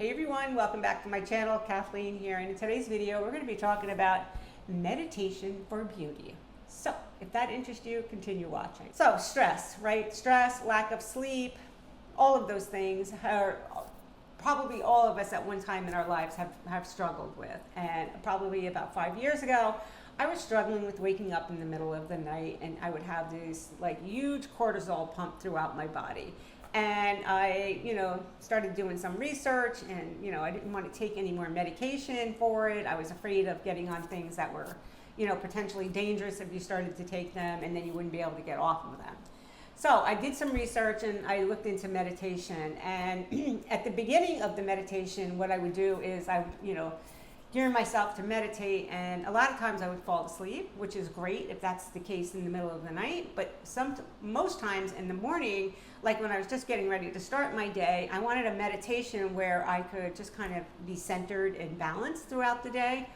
Hey everyone, welcome back to my channel. Kathleen here, and in today's video we're going to be talking about meditation for beauty. So if that interests you, continue watching. So stress, right? Stress, lack of sleep, all of those things are probably all of us at one time in our lives have struggled with. And probably about 5 years ago, I was struggling with waking up in the middle of the night, and I would have this like huge cortisol pump throughout my body. And I, started doing some research, and, I didn't want to take any more medication for it. I was afraid of getting on things that were, potentially dangerous if you started to take them, and then you wouldn't be able to get off of them. So I did some research and I looked into meditation. And at the beginning of the meditation, what I would do is I would, gear myself to meditate, and a lot of times I would fall asleep, which is great if that's the case in the middle of the night. But most times in the morning, like when I was just getting ready to start my day, I wanted a meditation where I could just kind of be centered and balanced throughout the day.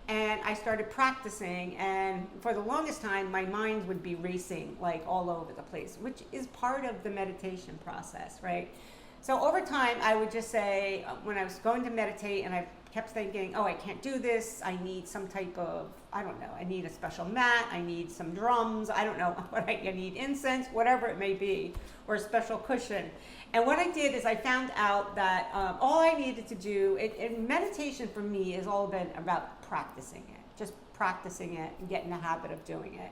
And I started practicing, and for the longest time my mind would be racing like all over the place, which is part of the meditation process, right? So over time I would just say, when I was going to meditate and I kept thinking, oh, I can't do this, I need some type of, I don't know, I need a special mat, I need some drums, I don't know what I need, incense, whatever it may be, or a special cushion. And what I did is I found out that all I needed to do, meditation for me has all been about practicing it, just practicing it and getting the habit of doing it.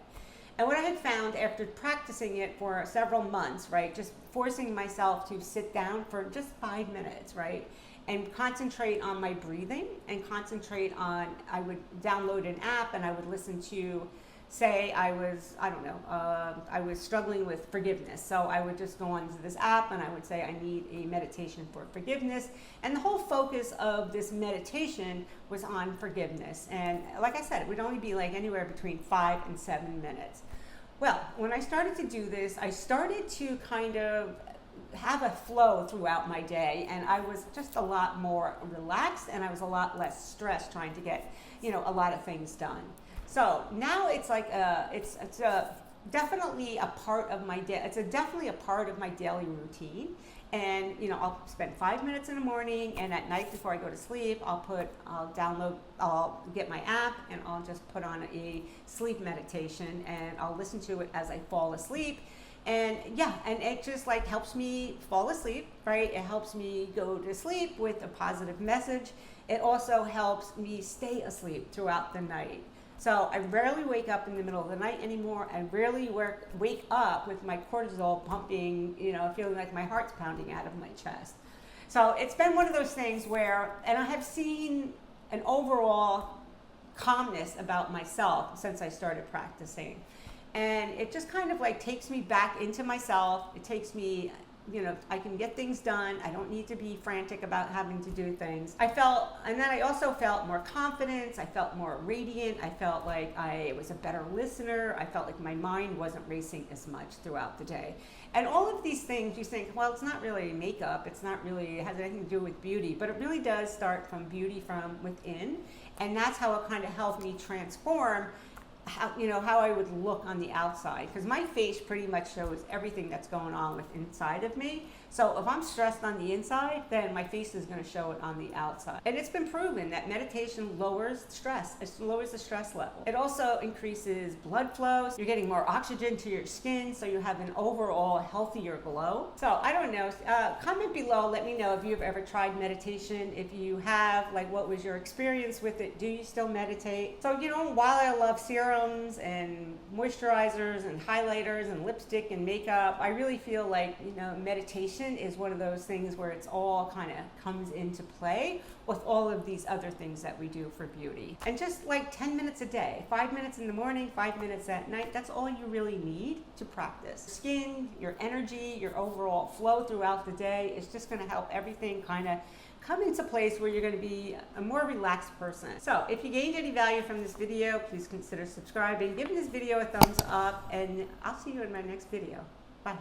And what I had found after practicing it for several months, right, just forcing myself to sit down for just 5 minutes, right, and concentrate on my breathing and concentrate on, I would download an app and I would listen to, say I was, I was struggling with forgiveness. So I would just go onto this app and I would say, I need a meditation for forgiveness. And the whole focus of this meditation was on forgiveness. And like I said, it would only be like anywhere between 5 and 7 minutes. Well, when I started to do this, I started to kind of have a flow throughout my day, and I was just a lot more relaxed, and I was a lot less stressed trying to get, a lot of things done. So now it's like definitely a part of my day. It's definitely a part of my daily routine. And I'll spend 5 minutes in the morning, and at night before I go to sleep, I'll get my app and I'll just put on a sleep meditation, and I'll listen to it as I fall asleep. And and it just like helps me fall asleep, right? It helps me go to sleep with a positive message. It also helps me stay asleep throughout the night. So I rarely wake up in the middle of the night anymore. I rarely wake up with my cortisol pumping, feeling like my heart's pounding out of my chest. So it's been one of those things where, and I have seen an overall calmness about myself since I started practicing. And it just kind of like takes me back into myself. It takes me, I can get things done. I don't need to be frantic about having to do things. And then I also felt more confidence. I felt more radiant. I felt like I was a better listener. I felt like my mind wasn't racing as much throughout the day. And all of these things, you think, well, it's not really makeup. It has anything to do with beauty, but it really does start from beauty from within. And that's how it kind of helped me transform how I would look on the outside, because my face pretty much shows everything that's going on with inside of me. So if I'm stressed on the inside, then my face is going to show it on the outside. And it's been proven that meditation lowers stress. It lowers the stress level. It also increases blood flow. You're getting more oxygen to your skin, so you have an overall healthier glow. So I don't know. Comment below. Let me know if you've ever tried meditation. If you have, like, what was your experience with it? Do you still meditate? So, while I love serums and moisturizers and highlighters and lipstick and makeup, I really feel like, meditation is one of those things where it's all kind of comes into play with all of these other things that we do for beauty. And just like 10 minutes a day, 5 minutes in the morning, 5 minutes at night, that's all you really need to practice. Skin, your energy, your overall flow throughout the day is just going to help everything kind of come into place where you're going to be a more relaxed person. So if you gained any value from this video, please consider subscribing, giving this video a thumbs up, and I'll see you in my next video. Bye.